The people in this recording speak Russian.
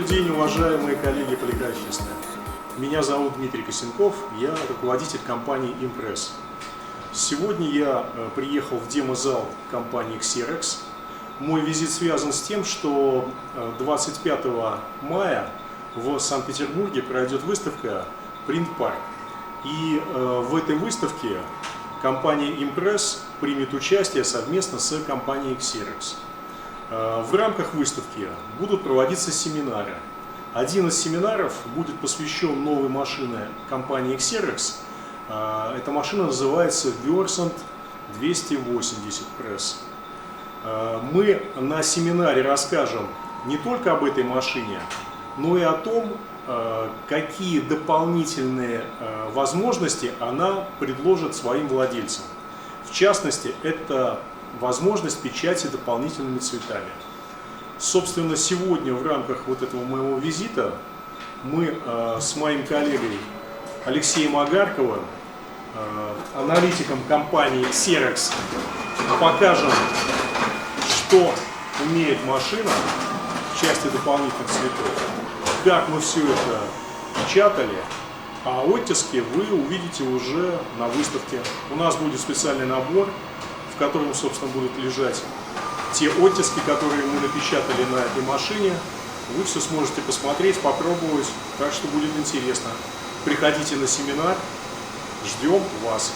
Добрый день, уважаемые коллеги-полиграфисты. Меня зовут Дмитрий Косенков, я руководитель компании Импресс. Сегодня я приехал в демо-зал компании Xerox. Мой визит связан с тем, что 25 мая в Санкт-Петербурге пройдет выставка Принт Парк. И в этой выставке компания Импресс примет участие совместно с компанией Xerox. В рамках выставки будут проводиться семинары. Один из семинаров будет посвящен новой машине компании Xerox. Эта машина называется Versant 280 пресс. Мы на семинаре расскажем не только об этой машине, но и о том, какие дополнительные возможности она предложит своим владельцам. В частности, это возможность печати дополнительными цветами. Собственно, сегодня в рамках вот этого моего визита мы с моим коллегой Алексеем Агарковым, аналитиком компании Xerox, покажем, что умеет машина в части дополнительных цветов, как мы все это печатали, а оттиски вы увидите уже на выставке. У нас будет специальный набор, в котором, собственно, будут лежать те оттиски, которые мы напечатали на этой машине. Вы все сможете посмотреть, попробовать, так что будет интересно. Приходите на семинар, ждем вас.